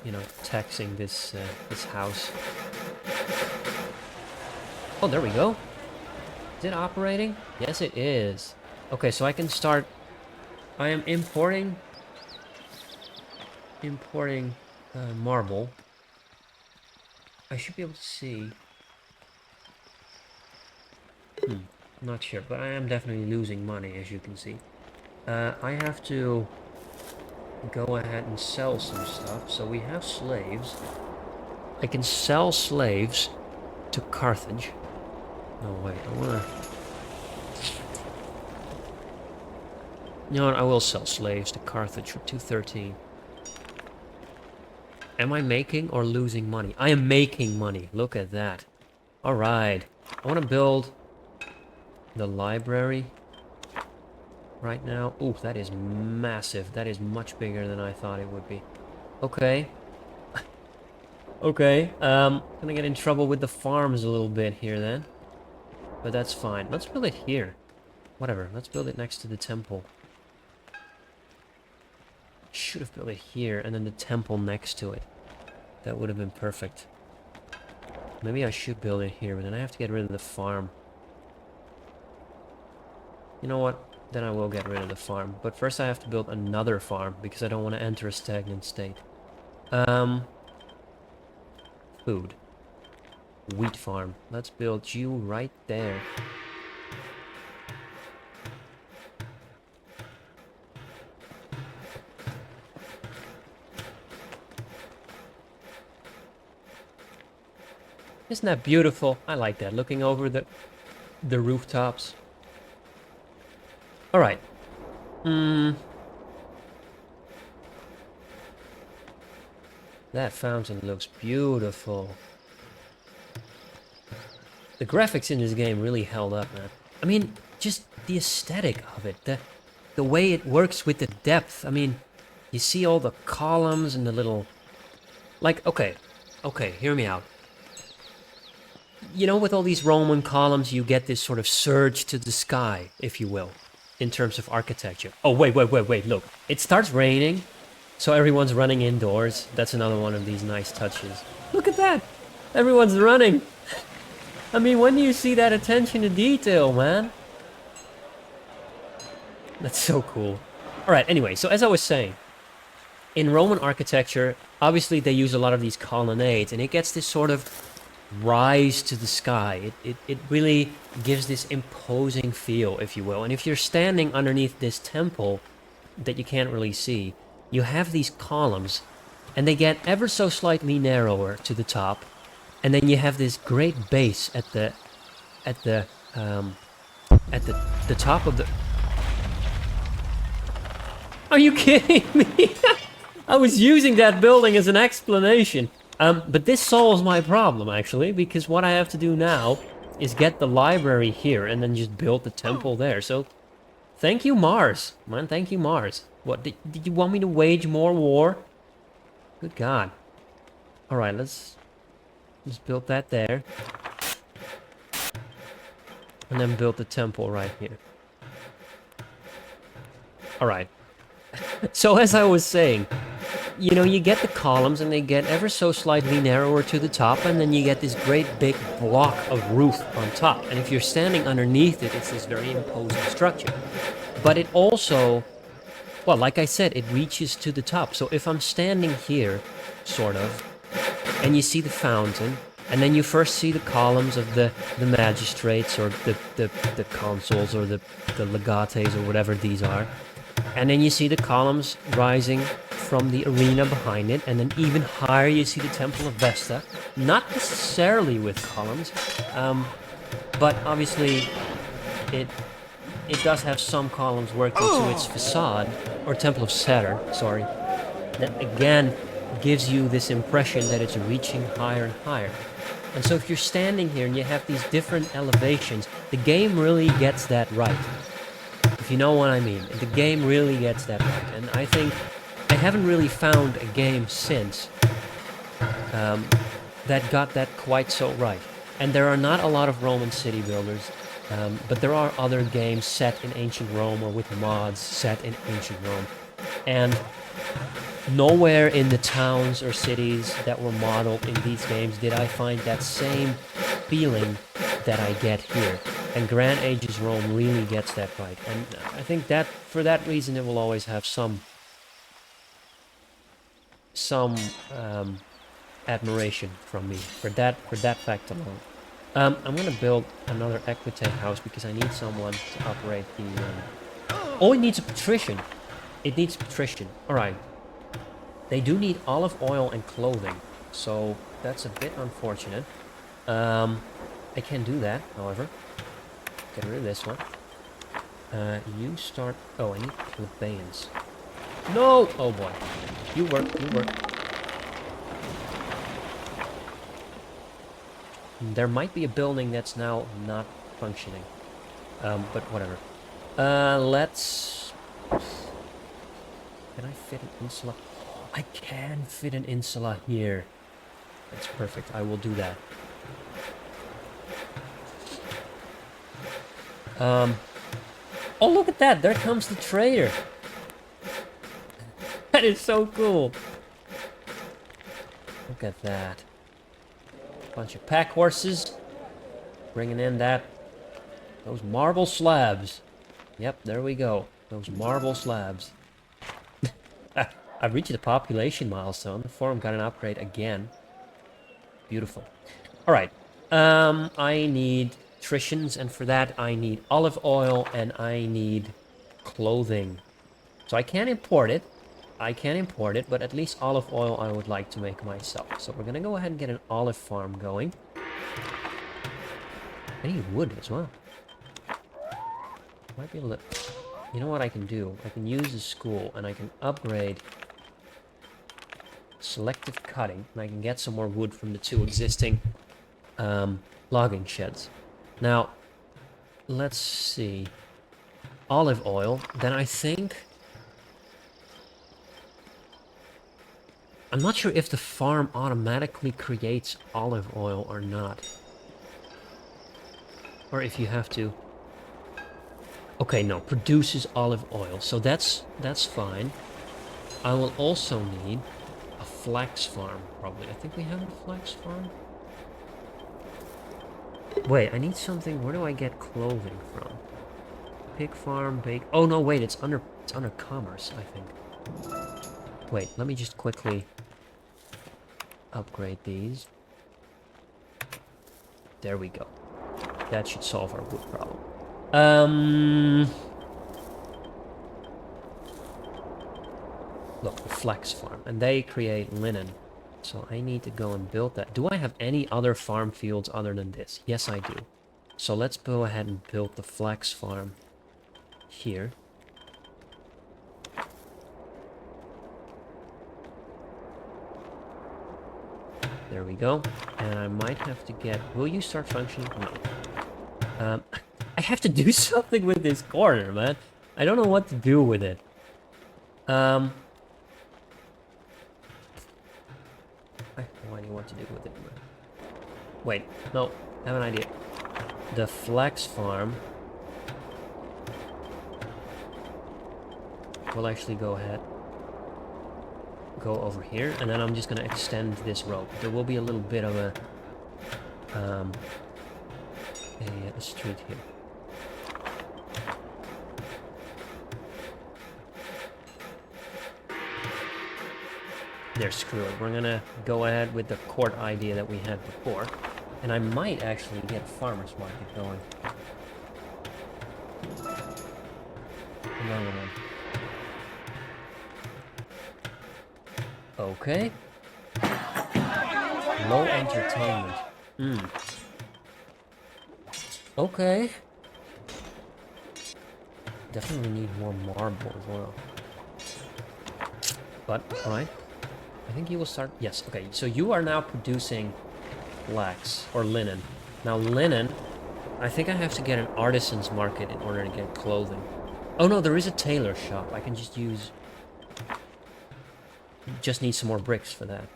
You know, taxing this this house. Oh, there we go. Is it operating? Yes, it is. Okay, so I can start. I am importing marble. I should be able to see. Not sure, but I am definitely losing money, as you can see. I have to go ahead and sell some stuff. So we have slaves. I can sell slaves to Carthage. No, wait, I wanna... You know what, I will sell slaves to Carthage for 213. Am I making or losing money? I am making money. Look at that. Alright. I want to build the library right now. Ooh, that is massive. That is much bigger than I thought it would be. Okay. Okay. Gonna get in trouble with the farms a little bit here then. But that's fine. Let's build it here. Whatever. Let's build it next to the temple. Should have built it here and then the temple next to it. That would have been perfect. Maybe I should build it here, but then I have to get rid of the farm. You know what? Then I will get rid of the farm. But first I have to build another farm because I don't want to enter a stagnant state. Food. Wheat farm. Let's build you right there. Isn't that beautiful? I like that. Looking over the rooftops. All right. That fountain looks beautiful. The graphics in this game really held up, man. I mean, just the aesthetic of it. The way it works with the depth. I mean, you see all the columns and the little... Like, okay, hear me out. You know, with all these Roman columns, you get this sort of surge to the sky, if you will, in terms of architecture. Oh, wait, look. It starts raining, so everyone's running indoors. That's another one of these nice touches. Look at that! Everyone's running! I mean, when do you see that attention to detail, man? That's so cool. Alright, anyway, so as I was saying, in Roman architecture, obviously they use a lot of these colonnades, and it gets this sort of rise to the sky. It really gives this imposing feel, if you will. And if you're standing underneath this temple that you can't really see, you have these columns, and they get ever so slightly narrower to the top, and then you have this great base at the top of the... Are you kidding me? I was using that building as an explanation. But this solves my problem, actually, because what I have to do now is get the library here and then just build the temple there. So, thank you, Mars. Man, thank you, Mars. What, did you want me to wage more war? Good God. Alright, let's build that there. And then build the temple right here. Alright. So, as I was saying... You know, you get the columns and they get ever so slightly narrower to the top, and then you get this great big block of roof on top. And if you're standing underneath it, it's this very imposing structure. But it also, well, like I said, it reaches to the top. So if I'm standing here, sort of, and you see the fountain, and then you first see the columns of the magistrates or the consuls or the legates or whatever these are. And then you see the columns rising from the arena behind it, and then even higher you see the Temple of Vesta. Not necessarily with columns, but obviously it does have some columns worked into its facade, or Temple of Saturn, sorry. That again gives you this impression that it's reaching higher and higher. And so if you're standing here and you have these different elevations, the game really gets that right. If you know what I mean. The game really gets that right. And I think I haven't really found a game since that got that quite so right. And there are not a lot of Roman city builders, but there are other games set in ancient Rome or with mods set in ancient Rome. And nowhere in the towns or cities that were modeled in these games did I find that same feeling that I get here. And Grand Ages Rome really gets that right. And I think that for that reason it will always have some admiration from me for that fact alone. I'm gonna build another equite house because I need someone to operate the. Oh, it needs a patrician. It needs a patrician. All right. They do need olive oil and clothing, so that's a bit unfortunate. I can do that, however. Get rid of this one. You start. Oh, I need plebeians. No! Oh boy. You work. You work. There might be a building that's now not functioning. But whatever. Let's... Can I fit an insula? I can fit an insula here. That's perfect. I will do that. Oh, look at that. There comes the trader. That is so cool. Look at that. Bunch of pack horses. Bringing in those marble slabs. Yep, there we go. Those marble slabs. I've reached the population milestone. The forum got an upgrade again. Beautiful. Alright. I need patricians, and for that I need olive oil and I need clothing. So I can import it. But at least olive oil I would like to make myself. So we're gonna go ahead and get an olive farm going. I need wood as well. Might be able to... You know what I can do? I can use the school and I can upgrade selective cutting, and I can get some more wood from the 2 existing logging sheds. Now, let's see. Olive oil. Then I think... I'm not sure if the farm automatically creates olive oil or not. Or if you have to... Okay, no, produces olive oil. So that's fine. I will also need a flax farm, probably. I think we have a flax farm. Wait, I need something. Where do I get clothing from? Pig farm, bake... Oh, no, wait, it's under commerce, I think. Wait, let me just quickly upgrade these. There we go. That should solve our wood problem. Look, the flax farm, and they create linen. So I need to go and build that. Do I have any other farm fields other than this? Yes, I do. So let's go ahead and build the flax farm here. There we go. And I might have to get... Will you start functioning? No. I have to do something with this corner, man. I don't know what to do with it. I have no idea what to do with it. Wait, no. I have an idea. The flax farm will actually go over here, and then I'm just gonna extend this rope. There will be a little bit of a street here. There, screw it. We're gonna go ahead with the court idea that we had before, and I might actually get a farmer's market going. Another one. Okay. Low entertainment. Okay. Definitely need more marble as well. But, alright. I think you will start... Yes, okay. So you are now producing flax or linen. Now linen, I think I have to get an artisan's market in order to get clothing. Oh no, there is a tailor shop. I can just use... Just need some more bricks for that.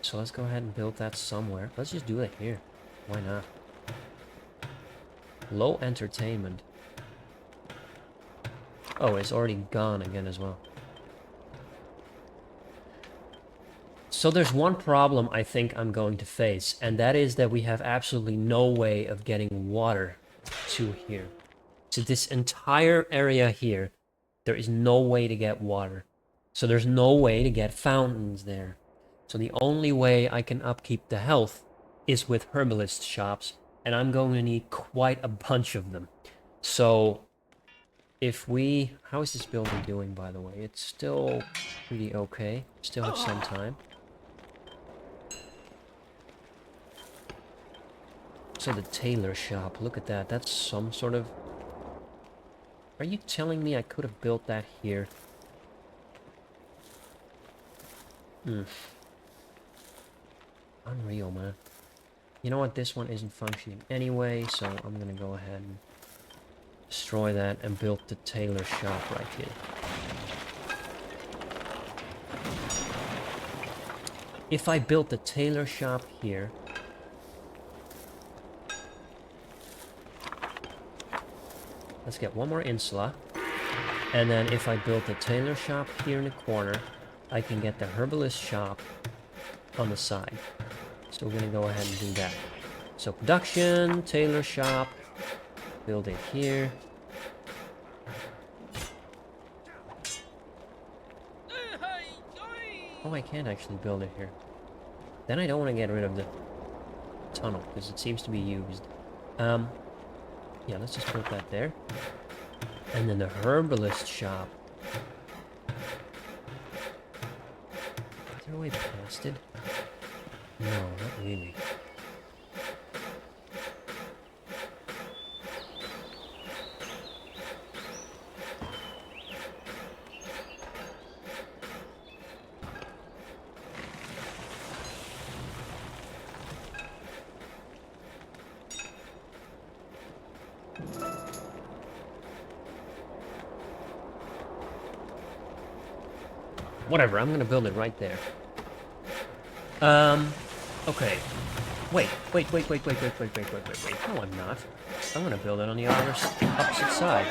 So let's go ahead and build that somewhere. Let's just do it here. Why not? Low entertainment. Oh, it's already gone again as well. So there's one problem I think I'm going to face, and that is that we have absolutely no way of getting water to here. To this entire area here, there is no way to get water. So there's no way to get fountains there. So the only way I can upkeep the health is with herbalist shops, and I'm going to need quite a bunch of them. So if we... How is this building doing, by the way? It's still pretty okay. Still have some time. So the tailor shop, look at that. That's some sort of... Are you telling me I could have built that here? Unreal, man. You know what? This one isn't functioning anyway, so I'm gonna go ahead and destroy that and build the tailor shop right here. If I built the tailor shop here... Let's get one more insula. And then if I build the tailor shop here in the corner, I can get the herbalist shop on the side. So we're gonna go ahead and do that. So production, tailor shop, build it here. Oh, I can't actually build it here. Then I don't want to get rid of the tunnel, because it seems to be used. Yeah, let's just put that there. And then the herbalist shop. Is there a way past it? No, not really. Whatever, I'm gonna build it right there. Okay. Wait. No, I'm not. I'm gonna build it on the opposite side.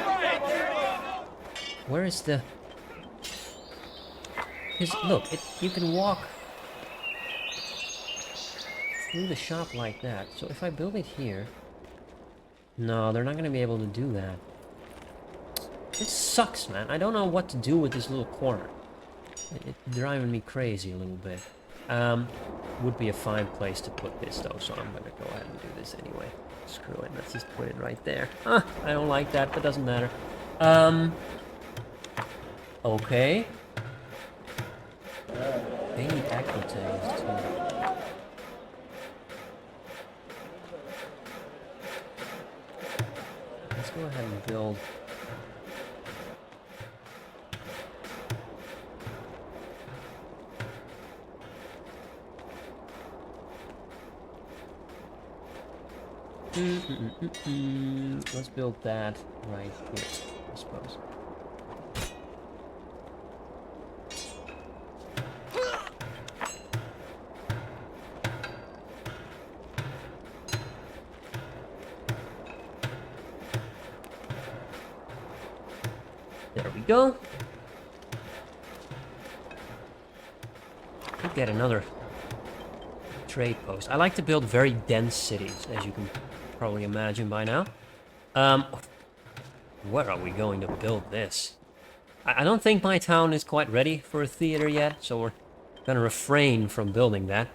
Where is the... Because, look, you can walk through the shop like that. So if I build it here... No, they're not gonna be able to do that. This sucks, man. I don't know what to do with this little corner. It's driving me crazy a little bit. Would be a fine place to put this though, so I'm gonna go ahead and do this anyway. Screw it, let's just put it right there. I don't like that, but doesn't matter. Okay. They need aquitaines too. Let's go ahead and build... Let's build that right here, I suppose. There we go. Could get another trade post. I like to build very dense cities, as you can probably imagine by now. Where are we going to build this? I don't think my town is quite ready for a theater yet, so we're gonna refrain from building that.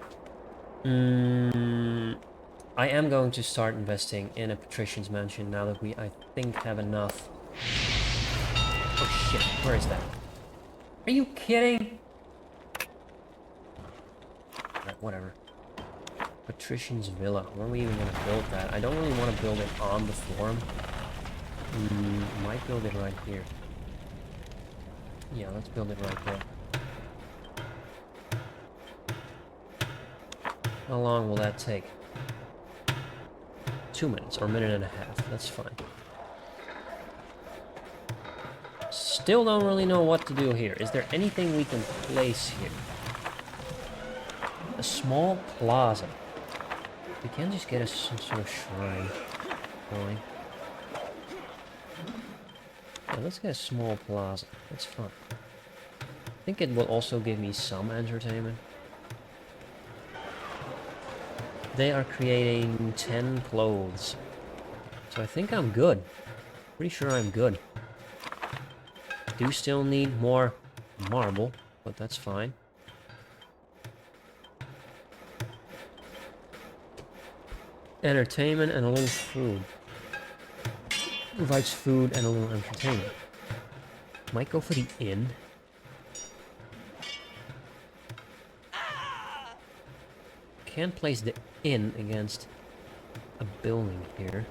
I am going to start investing in a patrician's mansion now that we, I think, have enough. Oh shit, where is that? Are you kidding? Right, whatever. Patrician's Villa. Where are we even going to build that? I don't really want to build it on the forum. Might build it right here. Yeah, let's build it right there. How long will that take? 2 minutes or a minute and a half. That's fine. Still don't really know what to do here. Is there anything we can place here? A small plaza. We can just get us some sort of shrine going. Yeah, let's get a small plaza. That's fun. I think it will also give me some entertainment. They are creating 10 clothes. So I think I'm good. Pretty sure I'm good. Do still need more marble, but that's fine. Entertainment and a little food. Provides food and a little entertainment. Might go for the inn. Can't place the inn against a building here.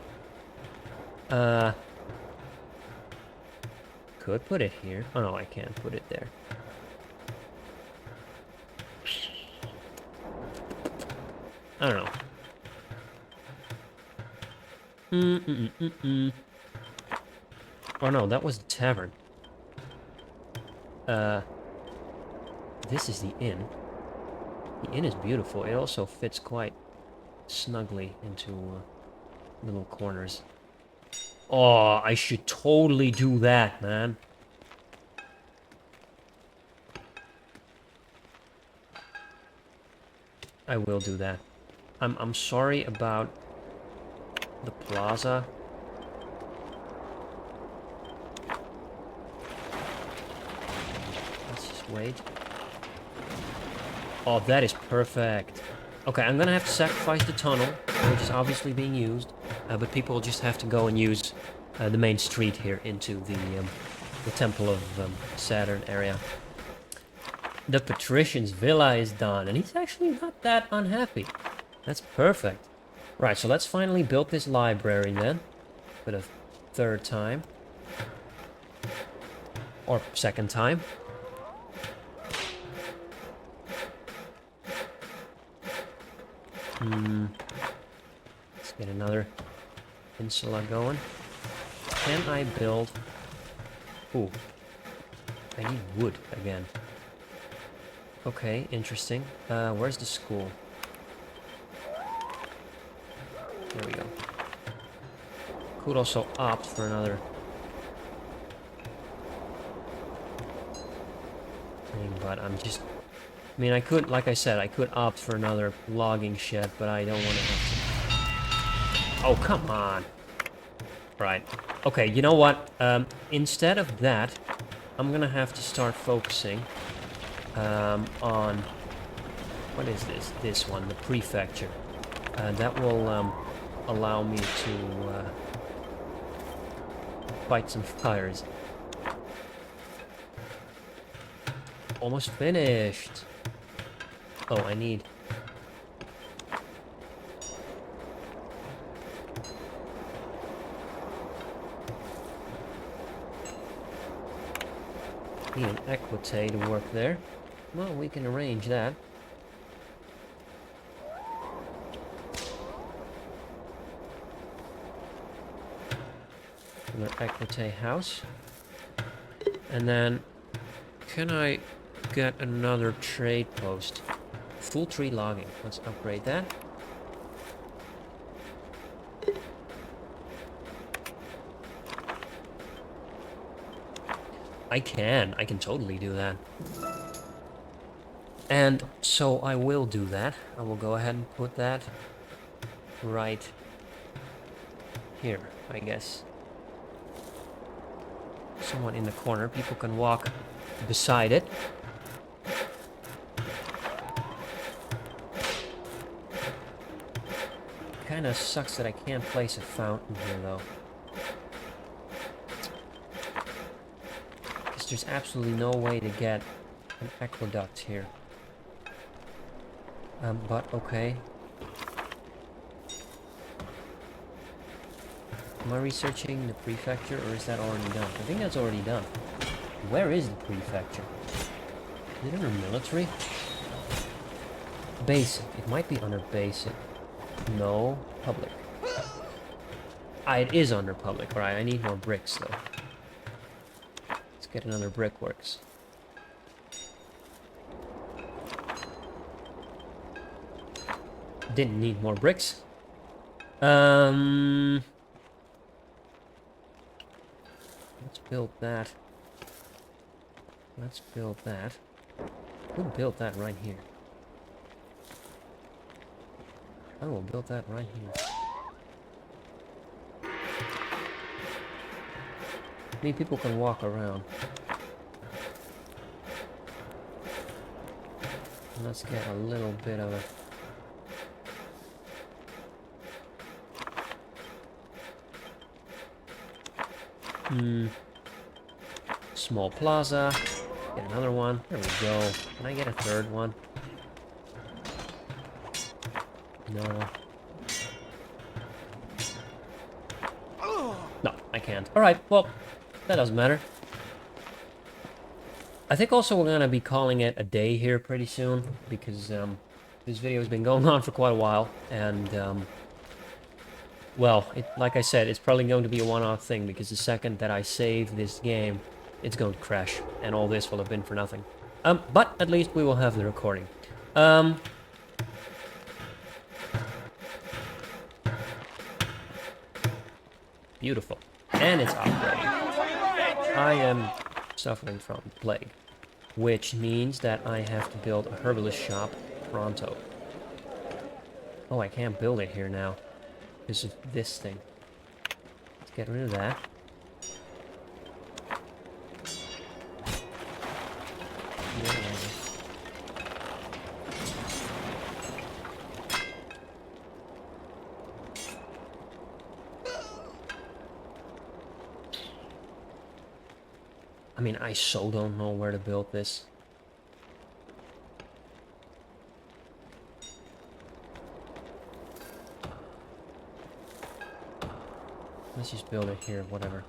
Could put it here. Oh no, I can't put it there. I don't know. Oh no, that was the tavern. This is the inn. The inn is beautiful. It also fits quite snugly into little corners. Oh, I should totally do that, man. I will do that. I'm sorry about the plaza. Let's just wait. Oh, that is perfect. Okay, I'm gonna have to sacrifice the tunnel, which is obviously being used, but people just have to go and use the main street here into the Temple of Saturn area. The patrician's villa is done, and he's actually not that unhappy. That's perfect. Right, so let's finally build this library then, for the third time. Or second time. Let's get another insula going. Can I build... Ooh. I need wood again. Okay, interesting. Where's the school? There we go. Could also opt for another thing, but I'm just... I mean, I could, like I said, I could opt for another logging shed, but I don't want to have to... Oh, come on! Right. Okay, you know what? Instead of that, I'm gonna have to start focusing on... What is this? This one, the prefecture. That will allow me to fight some fires. Almost finished. Oh, I need... Need an equite to work there. Well, we can arrange that. Another equite house. And then... Can I get another trade post? Full tree logging. Let's upgrade that. I can totally do that. And so I will do that. I will go ahead and put that right here, I guess. Somewhat in the corner. People can walk beside it. Kinda sucks that I can't place a fountain here, though. Because there's absolutely no way to get an aqueduct here. But okay. Am I researching the prefecture, or is that already done? I think that's already done. Where is the prefecture? Is it under military? basic. It might be under basic. No, public. Ah, it is under public. Alright, I need more bricks though. Let's get another brickworks. Didn't need more bricks. Let's build that. Let's build that. We'll build that right here. I will build that right here. I mean, people can walk around. Let's get a little bit of a... Small plaza. Get another one. There we go. Can I get a third one? No. No, I can't. Alright, well, that doesn't matter. I think also we're going to be calling it a day here pretty soon, because this video has been going on for quite a while, and, well, like I said, it's probably going to be a one-off thing, because the second that I save this game, it's going to crash, and all this will have been for nothing. But at least we will have the recording. Beautiful. And it's outbreak. I am suffering from plague, which means that I have to build a herbalist shop pronto. Oh, I can't build it here now because of this thing. Let's get rid of that. I mean, I so don't know where to build this. Let's just build it here, whatever.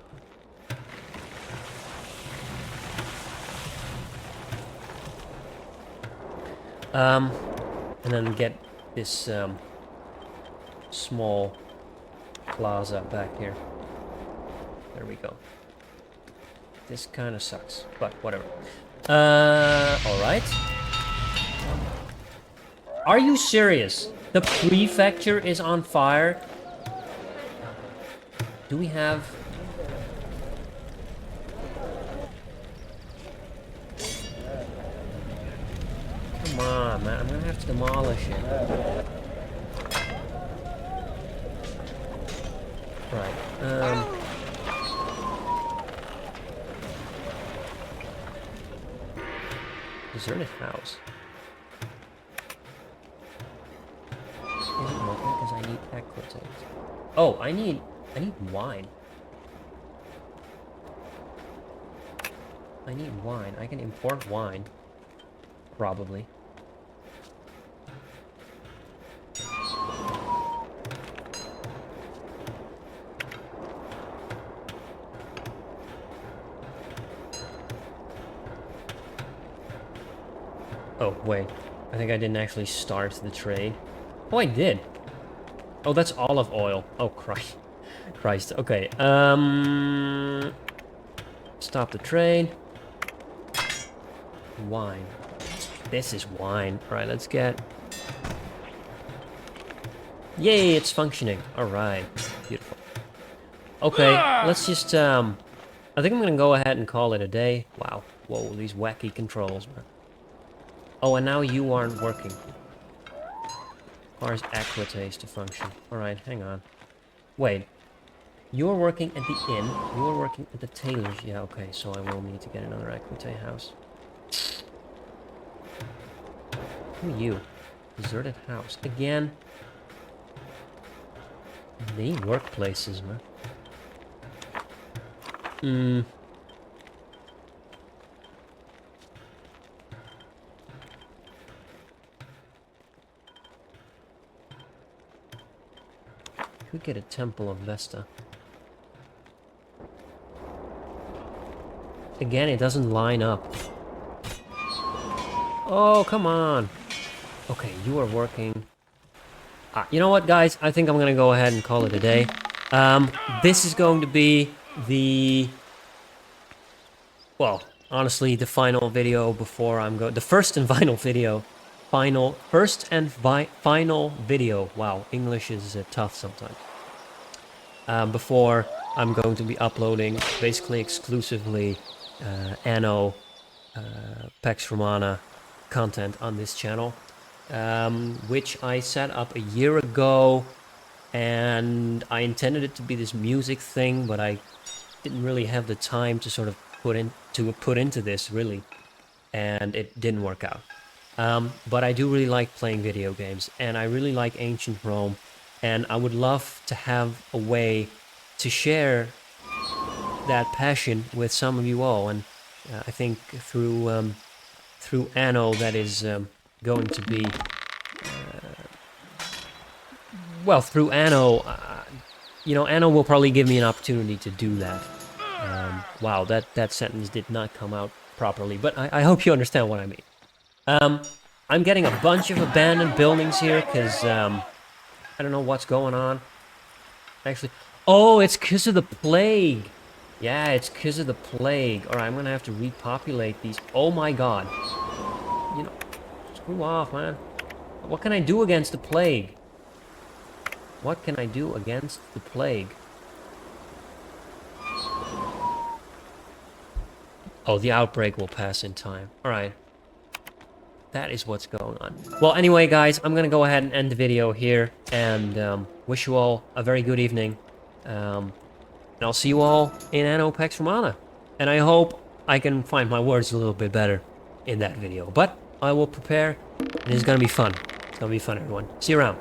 And then get this small plaza back here. There we go. This kind of sucks, but whatever. Alright. Are you serious? The prefecture is on fire? Do we have... Come on, man. I'm gonna have to demolish it. Right. Deserted house. Isn't working because I need equity. Oh, I need wine. I need wine. I can import wine. Probably. Oh, wait. I think I didn't actually start the trade. Oh, I did. Oh, that's olive oil. Oh, Christ. Christ. Okay. Stop the trade. Wine. This is wine. Alright, let's get... Yay, it's functioning. Alright. Beautiful. Okay, let's just, I think I'm gonna go ahead and call it a day. Wow. Whoa, these wacky controls, man. Oh, and now you aren't working. Requires equities to function. Alright, hang on. Wait. You're working at the inn. You're working at the tailor's. Yeah, okay, so I will need to get another equity house. Who are you? Deserted house. Again. They workplaces, man. Could get a Temple of Vesta. Again, it doesn't line up. Oh, come on. Okay, you are working. You know what, guys? I think I'm gonna go ahead and call it a day. This is going to be the... Well, honestly, the final video before I'm going... The first and final video. First and final video. Wow, English is tough sometimes. Before I'm going to be uploading basically exclusively Anno, Pax Romana content on this channel, which I set up a year ago, and I intended it to be this music thing, but I didn't really have the time to sort of put into this really, and it didn't work out. But I do really like playing video games, and I really like ancient Rome, and I would love to have a way to share that passion with some of you all, and I think through Anno that is going to be well, through Anno, Anno will probably give me an opportunity to do that. Wow, that sentence did not come out properly, but I hope you understand what I mean. I'm getting a bunch of abandoned buildings here because I don't know what's going on. Actually, oh, it's because of the plague. Yeah, it's because of the plague. All right, I'm gonna have to repopulate these. Oh my god. You know, screw off, man. What can I do against the plague? What can I do against the plague? Oh, the outbreak will pass in time. All right. That is what's going on. Well, anyway, guys, I'm going to go ahead and end the video here and wish you all a very good evening. And I'll see you all in Anno Pax Romana. And I hope I can find my words a little bit better in that video. But I will prepare, and it's going to be fun. It's going to be fun, everyone. See you around.